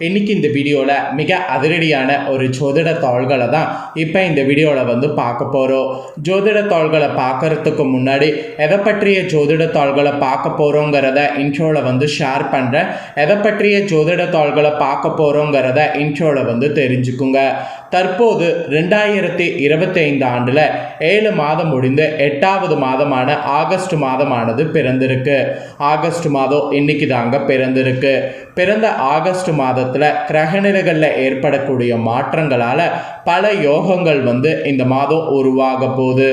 இன்னைக்கு இந்த வீடியோவில் மிக அதிரடியான ஒரு ஜோதிட தாள்களை தான் இப்போ இந்த வீடியோவில் வந்து பார்க்க போகிறோம். ஜோதிட தாள்களை பார்க்கறதுக்கு முன்னாடி எதை பற்றிய ஜோதிட தாள்களை பார்க்க போகிறோங்கிறத இன்ட்ரோவில் வந்து ஷேர் பண்ணுறேன். எதை பற்றிய ஜோதிட தாள்களை பார்க்க போகிறோங்கிறத இன்ட்ரோவில் வந்து தெரிஞ்சுக்குங்க. தற்போது 2025 ஆண்டில் 7 மாதம் முடிந்து 8வது மாதமான ஆகஸ்ட் மாதமானது பிறந்திருக்கு. ஆகஸ்ட் மாதம் இன்னைக்கு தாங்க பிறந்திருக்கு. பிறந்த ஆகஸ்ட் மாதத்தில் கிரகநிலைகளில் ஏற்படக்கூடிய மாற்றங்களால் பல யோகங்கள் வந்து இந்த மாதம் உருவாக போகுது.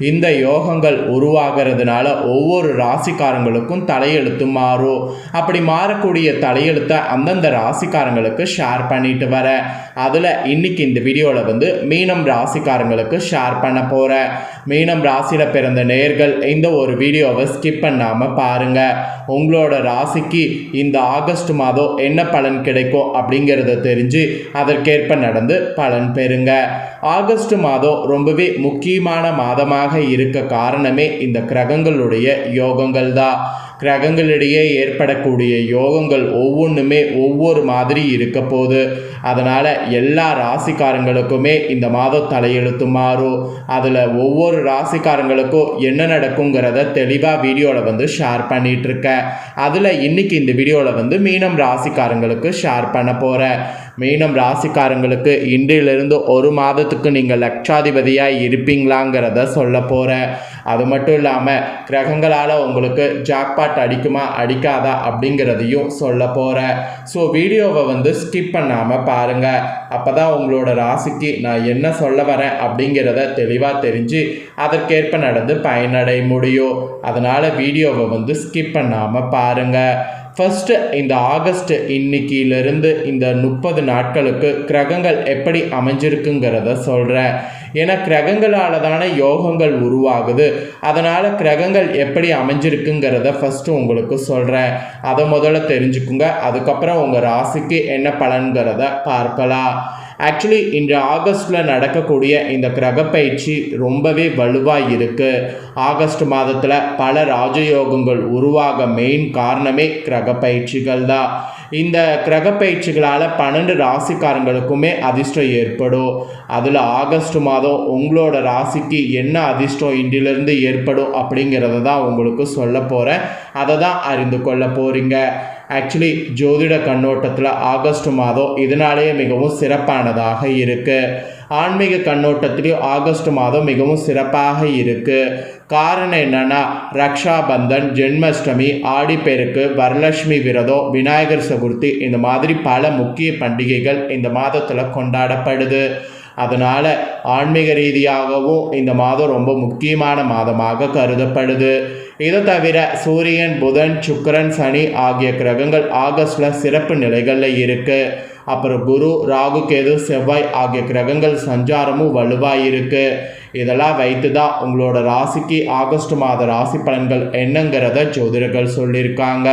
இந்த யோகங்கள் உருவாகிறதுனால ஒவ்வொரு ராசிக்காரங்களுக்கும் தலையெழுத்து மாறும். அப்படி மாறக்கூடிய தலையெழுத்தை அந்தந்த ராசிக்காரங்களுக்கு ஷேர் பண்ணிட்டு வரேன். அதில் இன்னைக்கு இந்த வீடியோவில் வந்து மீனம் ராசிக்காரங்களுக்கு ஷேர் பண்ண போகிறேன். மீனம் ராசியில் பிறந்த நேயர்கள் இந்த ஒரு வீடியோவை ஸ்கிப் பண்ணாமல் பாருங்கள். உங்களோட ராசிக்கு இந்த ஆகஸ்ட் மாதம் என்ன பலன் கிடைக்கும் அப்படிங்கிறத தெரிஞ்சு அதற்கேற்ப நடந்து பலன் பெறுங்க. ஆகஸ்ட் மாதம் ரொம்பவே முக்கியமான மாதமாக இருக்க காரணமே இந்த கிரகங்களுடைய யோகங்கள் தான். கிரகங்களிடையே ஏற்படக்கூடிய யோகங்கள் ஒவ்வொன்றுமே ஒவ்வொரு மாதிரி இருக்க போகுது. அதனால் எல்லா ராசிக்காரங்களுக்குமே இந்த மாதம் தலையெழுத்து மாறும். அதில் ஒவ்வொரு ராசிக்காரங்களுக்கும் என்ன நடக்குங்கிறத தெளிவாக வீடியோவில் வந்து ஷேர் பண்ணிகிட்ருக்கேன். அதில் இன்றைக்கி இந்த வீடியோவில் வந்து மீனம் ராசிக்காரங்களுக்கு ஷேர் பண்ண போகிறேன். மீனம் ராசிக்காரங்களுக்கு இன்றிலிருந்து ஒரு மாதத்துக்கு நீங்கள் லட்சாதிபதியாக இருப்பீங்களாங்கிறத சொல்ல போகிறேன். அது மட்டும் இல்லாமல் கிரகங்களால் உங்களுக்கு ஜாக்பாட் அடிக்குமா அடிக்காதா அப்படிங்கிறதையும் சொல்ல போகிறேன். ஸோ வீடியோவை வந்து ஸ்கிப் பண்ணாமல் பாருங்கள். அப்போ தான் உங்களோட ராசிக்கு நான் என்ன சொல்ல வரேன் அப்படிங்கிறத தெளிவாக தெரிஞ்சு அதற்கேற்ப நடந்து பயனடைய முடியும். அதனால் வீடியோவை வந்து ஸ்கிப் பண்ணாமல் பாருங்கள். ஃபஸ்ட்டு இந்த ஆகஸ்ட் இன்னைக்கிலிருந்து இந்த 30 நாட்களுக்கு கிரகங்கள் எப்படி அமைஞ்சிருக்குங்கிறத சொல்கிறேன். ஏன்னா கிரகங்களால் தானே யோகங்கள் உருவாகுது. அதனால் கிரகங்கள் எப்படி அமைஞ்சிருக்குங்கிறத ஃபஸ்ட்டு உங்களுக்கு சொல்கிறேன். அதை முதல்ல தெரிஞ்சுக்குங்க. அதுக்கப்புறம் உங்கள் ராசிக்கு என்ன பலன்கிறத பார்க்கலாம். ஆக்சுவலி இன்று ஆகஸ்டில் நடக்கக்கூடிய இந்த கிரகப்பயிற்சி ரொம்பவே வலுவாக இருக்குது. ஆகஸ்ட் மாதத்தில் பல ராஜயோகங்கள் உருவாக மெயின் காரணமே கிரகப்பயிற்சிகள் தான். இந்த கிரகப்பயிற்சிகளால் 12 ராசிக்காரங்களுக்குமே அதிர்ஷ்டம் ஏற்படும். அதில் ஆகஸ்ட் மாதம் உங்களோட ராசிக்கு என்ன அதிர்ஷ்டம் இன்றிலிருந்து ஏற்படும் அப்படிங்கிறத தான் உங்களுக்கு சொல்ல போகிறேன். அதை தான் அறிந்து கொள்ள போகிறீங்க. ஆக்சுவலி ஜோதிட கண்ணோட்டத்தில் ஆகஸ்ட் மாதம் இதனாலேயே மிகவும் சிறப்பானதாக இருக்குது. ஆன்மீக கண்ணோட்டத்திலையும் ஆகஸ்ட் மாதம் மிகவும் சிறப்பாக இருக்குது. காரணம் என்னென்னா ரக்ஷாபந்தன், ஜென்மாஷ்டமி, ஆடிப்பெருக்கு, வரலட்சுமி விரதம், விநாயகர் சதுர்த்தி இந்த மாதிரி பல முக்கிய பண்டிகைகள் இந்த மாதத்தில் கொண்டாடப்படுது. அதனால் ஆன்மீக ரீதியாகவும் இந்த மாதம் ரொம்ப முக்கியமான மாதமாக கருதப்படுது. இதை தவிர சூரியன், புதன், சுக்கிரன், சனி ஆகிய கிரகங்கள் ஆகஸ்டில் சிறப்பு நிலைகளில் இருக்குது. அப்புறம் குரு, ராகு, கேது, செவ்வாய் ஆகிய கிரகங்கள் சஞ்சாரமும் வலுவாக இருக்குது. இதெல்லாம் வைத்து தான் உங்களோட ராசிக்கு ஆகஸ்ட் மாத ராசி பலன்கள் என்னங்கிறத ஜோதிடர்கள் சொல்லியிருக்காங்க.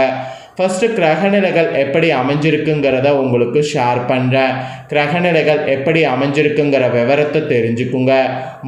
ஃபஸ்ட்டு கிரகநிலைகள் எப்படி அமைஞ்சிருக்குங்கிறத உங்களுக்கு ஷேர் பண்ணுறேன். கிரகநிலைகள் எப்படி அமைஞ்சிருக்குங்கிற விவரத்தை தெரிஞ்சுக்குங்க.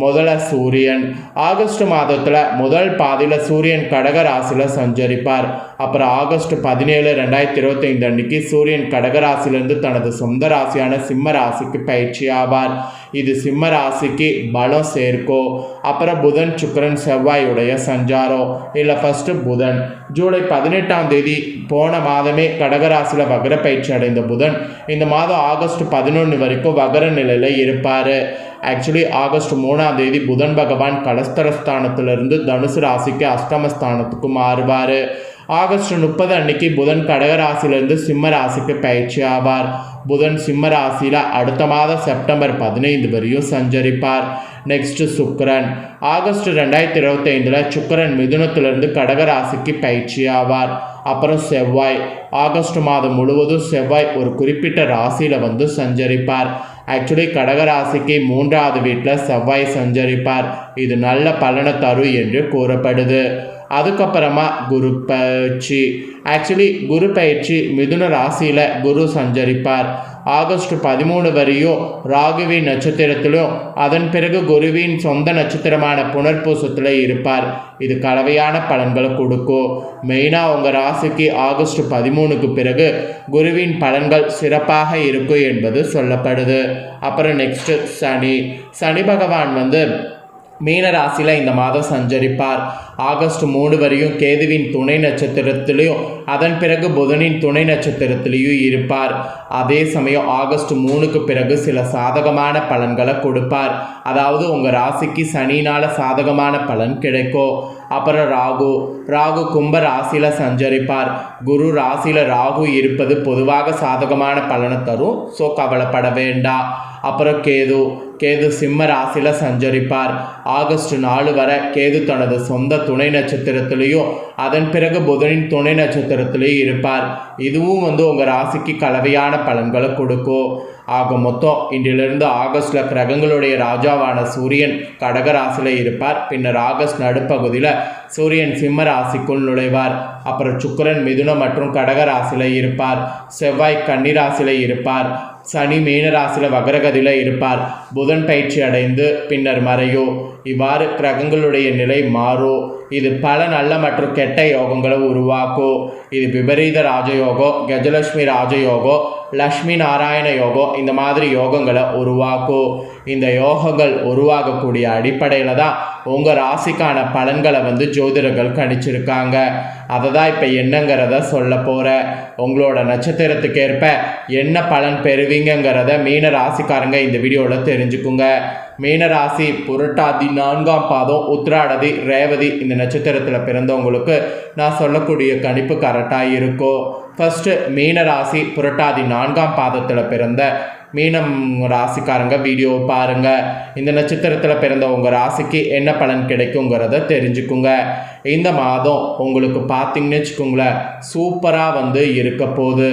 முதல்ல சூரியன். ஆகஸ்ட் மாதத்தில் முதல் பாதியில் சூரியன் கடக ராசியில் சஞ்சரிப்பார். அப்புறம் ஆகஸ்ட் 17, 2025 அன்னைக்கு சூரியன் கடகராசிலிருந்து தனது சொந்த ராசியான சிம்ம ராசிக்கு பயிற்சி ஆவார். இது சிம்ம ராசிக்கு பலம் சேர்க்கும். அப்புறம் புதன், சுக்கிரன், செவ்வாயுடைய சஞ்சாரம். இல்லை ஃபஸ்ட்டு புதன் ஜூலை 18ஆம் தேதி போன மாதமே கடகராசியில் வக்ர பயிற்சி அடைந்த புதன் இந்த மாதம் ஆகஸ்ட் 11 வரைக்கும் வக்ர நிலையில் இருப்பார். ஆக்சுவலி ஆகஸ்ட் 3ஆம் தேதி புதன் பகவான் கலஸ்தரஸ்தானத்திலிருந்து தனுசு ராசிக்கு அஷ்டமஸ்தானத்துக்கு மாறுவார். ஆகஸ்ட் 30 அன்னைக்கு புதன் கடகராசிலிருந்து சிம்ம ராசிக்கு பயிற்சி ஆவார். புதன் சிம்ம ராசியில் அடுத்த மாதம் செப்டம்பர் 15 வரையும் சஞ்சரிப்பார். நெக்ஸ்ட்டு சுக்கிரன். ஆகஸ்ட் 2025 சுக்கிரன் மிதுனத்திலிருந்து கடகராசிக்கு பயிற்சி ஆவார். அப்புறம் செவ்வாய். ஆகஸ்ட் மாதம் முழுவதும் செவ்வாய் ஒரு குறிப்பிட்ட ராசியில் வந்து சஞ்சரிப்பார். ஆக்சுவலி கடகராசிக்கு 3வது வீட்டில் செவ்வாய் சஞ்சரிப்பார். இது நல்ல பலனை தரும் என்று கூறப்படுது. அதுக்கப்புறமா குரு பயிற்சி. ஆக்சுவலி குரு பயிற்சி மிதுன ராசியில் குரு சஞ்சரிப்பார். ஆகஸ்ட் 13 வரையும் ராகுவின் நட்சத்திரத்திலும் அதன் பிறகு குருவின் சொந்த நட்சத்திரமான புனர்பூசத்தில் இருப்பார். இது கலவையான பலன்களை கொடுக்கும். மெயினாக உங்கள் ராசிக்கு ஆகஸ்ட் 13க்கு பிறகு குருவின் பலன்கள் சிறப்பாக இருக்கும் என்பது சொல்லப்படுது. அப்புறம் நெக்ஸ்ட்டு சனி பகவான் மீன ராசியில் இந்த மாதம் சஞ்சரிப்பார். ஆகஸ்ட் 3 வரையும் கேதுவின் துணை நட்சத்திரத்திலையும் அதன் பிறகு புதனின் துணை நட்சத்திரத்திலையும் இருப்பார். அதே சமயம் ஆகஸ்ட் 3க்கு பிறகு சில சாதகமான பலன்களை கொடுப்பார். அதாவது உங்கள் ராசிக்கு சனினால் சாதகமான பலன் கிடைக்கும். அப்புறம் ராகு கும்ப ராசியில் சஞ்சரிப்பார். குரு ராசியில் ராகு இருப்பது பொதுவாக சாதகமான பலனை தரும். ஸோ கவலைப்பட வேண்டாம். அப்புறம் கேது சிம்ம ராசியில் சஞ்சரிப்பார். ஆகஸ்ட் 4 வரை கேது தனது சொந்த துணை நட்சத்திரத்திலையும் அதன் பிறகு புதனின் துணை நட்சத்திரத்திலையும் இருப்பார். இதுவும் உங்கள் ராசிக்கு கலவையான பலன்களை கொடுக்கும். ஆக மொத்தம் இன்றிலிருந்து ஆகஸ்டில் கிரகங்களுடைய ராஜாவான சூரியன் கடக ராசியில் இருப்பார். பின்னர் ஆகஸ்ட் நடுப்பகுதியில் சூரியன் சிம்ம ராசிக்குள் நுழைவார். அப்புறம் சுக்கிரன் மிதுனம் மற்றும் கடக ராசியில் இருப்பார். செவ்வாய் கன்னி ராசியில் இருப்பார். சனி மீன ராசியில் வக்ரகதியில் இருப்பார். புதன் பயிற்சி அடைந்து பின்னர் மறையும். இவ்வாறு கிரகங்களுடைய நிலை மாறும். இது பல நல்ல மற்றும் கெட்ட யோகங்களை உருவாக்கும். இது விபரீத ராஜயோகம், கஜலட்சுமி ராஜயோகம், லக்ஷ்மி நாராயண யோகம், இந்த மாதிரி யோகங்களை உருவாக்கும். இந்த யோகங்கள் உருவாகக்கூடிய அடிப்படையில் தான் உங்கள் ராசிக்கான பலன்களை ஜோதிடர்கள் கணிச்சிருக்காங்க. அதை தான் இப்போ என்னங்கிறத சொல்ல போகிறேன். உங்களோட நட்சத்திரத்துக்கு ஏற்ப என்ன பலன் பெறுவீங்கிறத மீன ராசிக்காரங்க இந்த வீடியோவில் தெரிஞ்சுக்குங்க. மீனராசி புரட்டாதி 4ஆம் பாதம், உத்திராடதி, ரேவதி இந்த நட்சத்திரத்தில் பிறந்தவங்களுக்கு நான் சொல்லக்கூடிய கணிப்பு கரெக்டாக இருக்கும். ஃபஸ்ட்டு மீனராசி புரட்டாதி 4ஆம் பாதத்தில் பிறந்த மீனம் ராசிக்காரங்க வீடியோ பாருங்கள். இந்த நட்சத்திரத்தில் பிறந்த உங்கள் ராசிக்கு என்ன பலன் கிடைக்குங்கிறத தெரிஞ்சுக்குங்க. இந்த மாதம் உங்களுக்கு பார்த்தீங்கன்னு வச்சுக்கோங்களேன், சூப்பராக இருக்க போகுது.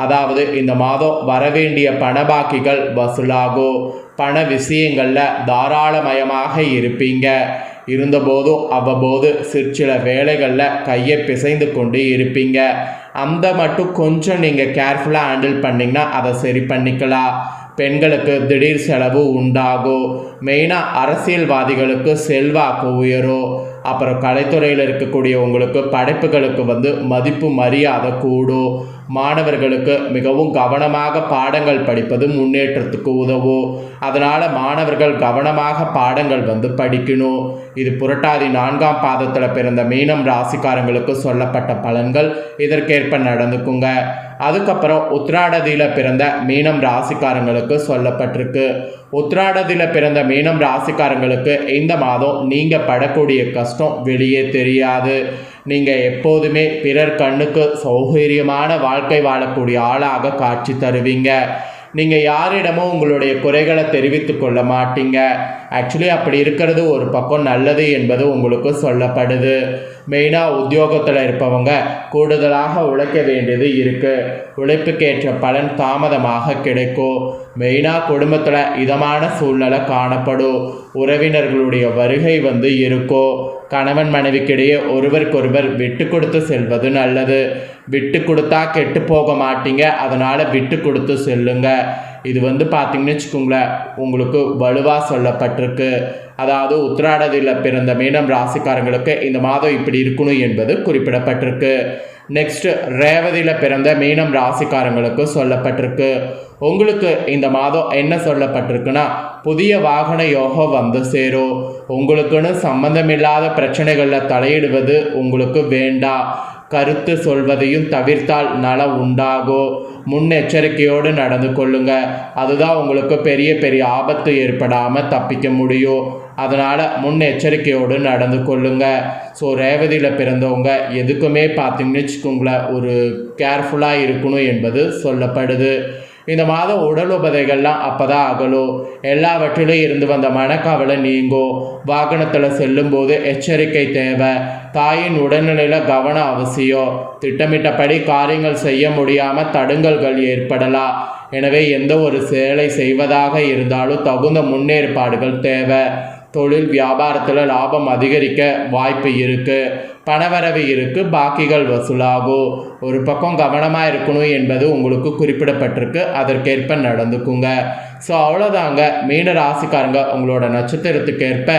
அதாவது இந்த மாதம் வரவேண்டிய பணபாக்கிகள் வசூலாகும். பண விஷயங்களில் தாராளமயமாக இருப்பீங்க. இருந்தபோதும் அவ்வப்போது சிற்சில வேலைகளில் கையை பிசைந்து கொண்டு இருப்பீங்க. அந்த மட்டும் கொஞ்சம் நீங்கள் கேர்ஃபுல்லாக ஹேண்டில் பண்ணிங்கன்னா அதை சரி பண்ணிக்கலாம். பெண்களுக்கு திடீர் செலவு உண்டாகும். மெயினாக அரசியல்வாதிகளுக்கு செல்வாக்கு உயரும். அப்புறம் கலைத்துறையில் இருக்கக்கூடிய உங்களுக்கு படைப்புகளுக்கு மதிப்பு மரியாதை கூடும். மாணவர்களுக்கு மிகவும் கவனமாக பாடங்கள் படிப்பது முன்னேற்றத்துக்கு உதவும். அதனால் மாணவர்கள் கவனமாக பாடங்கள் படிக்கணும். இது புரட்டாதி 4ஆம் பாதத்தில் பிறந்த மீனம் ராசிக்காரங்களுக்கு சொல்லப்பட்ட பலன்கள். இதற்கேற்ப நடந்துக்குங்க. அதுக்கப்புறம் உத்திராடதியில் பிறந்த மீனம் ராசிக்காரங்களுக்கு சொல்லப்பட்டிருக்கு. உத்திராடதியில் பிறந்த மீனம் ராசிக்காரங்களுக்கு இந்த மாதம் நீங்கள் படக்கூடிய கஷ்டம் வெளியே தெரியாது. நீங்கள் எப்போதுமே பிறர் கண்ணுக்கு சௌகரியமான வாழ்க்கை வாழக்கூடிய ஆளாக காட்சி தருவீங்க. நீங்கள் யாரிடமும் உங்களுடைய குறைகளை தெரிவித்து கொள்ள மாட்டீங்க. ஆக்சுவலி அப்படி இருக்கிறது ஒரு பக்கம் நல்லது என்பது உங்களுக்கு சொல்லப்படுது. மெயினாக உத்தியோகத்தில் இருப்பவங்க கூடுதலாக உழைக்க வேண்டியது இருக்குது. உழைப்புக்கேற்ற பலன் தாமதமாக கிடைக்கும். மெயினாக குடும்பத்தில் இதமான சூழ்நிலை காணப்படும். உறவினர்களுடைய வருகை இருக்கும். கணவன் மனைவிக்கிடையே ஒருவருக்கொருவர் விட்டு கொடுத்து செல்வது நல்லது. விட்டு கொடுத்தா கெட்டு போக மாட்டீங்க. அதனால் விட்டு கொடுத்து செல்லுங்க. இது பார்த்தீங்கன்னு வச்சுக்கோங்களேன், உங்களுக்கு வலுவாக சொல்லப்பட்டிருக்கு. அதாவது உத்திராடதியில் பிறந்த மீனம் ராசிக்காரங்களுக்கு இந்த மாதம் இப்படி இருக்கணும் என்பது குறிப்பிடப்பட்டிருக்கு. நெக்ஸ்ட் ரேவதியில் பிறந்த மீனம் ராசிக்காரங்களுக்கு சொல்லப்பட்டிருக்கு. உங்களுக்கு இந்த மாதம் என்ன சொல்லப்பட்டிருக்குன்னா, புதிய வாகன யோகம் சேரும். உங்களுக்குன்னு சம்பந்தமில்லாத பிரச்சனைகளில் தலையிடுவது உங்களுக்கு வேண்டாம். கருத்து சொல்வதையும் தவிர்த்தால் நலம் உண்டாகும். முன்னெச்சரிக்கையோடு நடந்து கொள்ளுங்க. அதுதான் உங்களுக்கு பெரிய பெரிய ஆபத்து ஏற்படாமல் தப்பிக்க முடியும். அதனால் முன்னெச்சரிக்கையோடு நடந்து கொள்ளுங்க. ஸோ ரேவதியில் பிறந்தவங்க எதுக்குமே பார்த்தீங்கன்னு வச்சுக்கோங்களேன், ஒரு கேர்ஃபுல்லாக இருக்கணும் என்பது சொல்லப்படுது. இந்த மாதம் உடல் உபதைகள்லாம் அப்போ தான் அகலும். எல்லாவற்றிலும் இருந்து வந்த மனக்கவலை நீங்கும். வாகனத்தில் செல்லும்போது எச்சரிக்கை தேவை. தாயின் உடல்நிலையில் கவனம் அவசியம். திட்டமிட்டபடி காரியங்கள் செய்ய முடியாமல் தடுங்கல்கள் ஏற்படலாம். எனவே எந்த ஒரு செயலை செய்வதாக இருந்தாலும் தகுந்த முன்னேற்பாடுகள் தேவை. தொழில் வியாபாரத்தில் லாபம் அதிகரிக்க வாய்ப்பு இருக்குது. பணவரவு இருக்குது. பாக்கிகள் வசூலாகும். ஒரு பக்கம் கவனமாக இருக்கணும் என்பது உங்களுக்கு குறிப்பிடப்பட்டிருக்கு. அதற்கேற்ப நடந்துக்குங்க. ஸோ அவ்வளோதாங்க மீன ராசிக்காரங்க, உங்களோட நட்சத்திரத்துக்கு ஏற்ப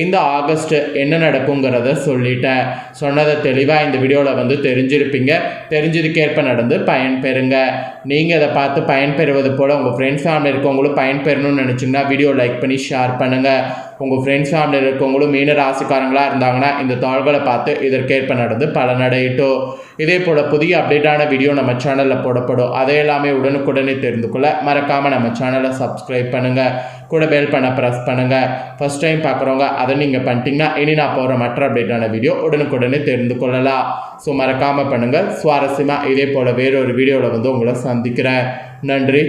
இந்த ஆகஸ்ட் என்ன நடக்குங்கிறத சொல்லிட்டேன். சொன்னதை தெளிவாக இந்த வீடியோவில் வந்து தெரிஞ்சிருப்பீங்க. தெரிஞ்சதுக்கேற்ப நடந்து பயன்பெறுங்க. நீங்கள் இதை பார்த்து பயன்பெறுவது போல் உங்கள் ஃப்ரெண்ட்ஸ் ஃபேமிலி இருக்கவங்களும் பயன்பெறணும்னு நினச்சிங்கன்னா வீடியோ லைக் பண்ணி ஷேர் பண்ணுங்கள். உங்கள் ஃப்ரெண்ட்ஸ் ஃபேமிலியில் இருக்கவங்களும் மீன ராசிக்காரங்களாக இருந்தாங்கன்னா இந்த தாள்களை பார்த்து இதற்கேற்ப நடந்து பலனடையிட்டோம். இதே போல் புதிய அப்டேட்டான வீடியோ நம்ம சேனலில் போடப்படும். அதை எல்லாமே உடனுக்குடனே தெரிந்து கொள்ள மறக்காமல் நம்ம சேனலை சப்ஸ்கிரைப் பண்ணுங்கள். கூட பெல் பண்ண ப்ரெஸ் பண்ணுங்கள். ஃபஸ்ட் டைம் பார்க்குறவங்க அதை நீங்கள் பண்ணிட்டீங்கன்னா இனி நான் போகிற மற்ற அப்டேட்டான வீடியோ உடனுக்குடனே தெரிந்து கொள்ளலாம். ஸோ மறக்காமல் பண்ணுங்கள். சுவாரஸ்யமாக இதே போல் வேறொரு வீடியோவில் வந்து உங்களை சந்திக்கிறேன். நன்றி.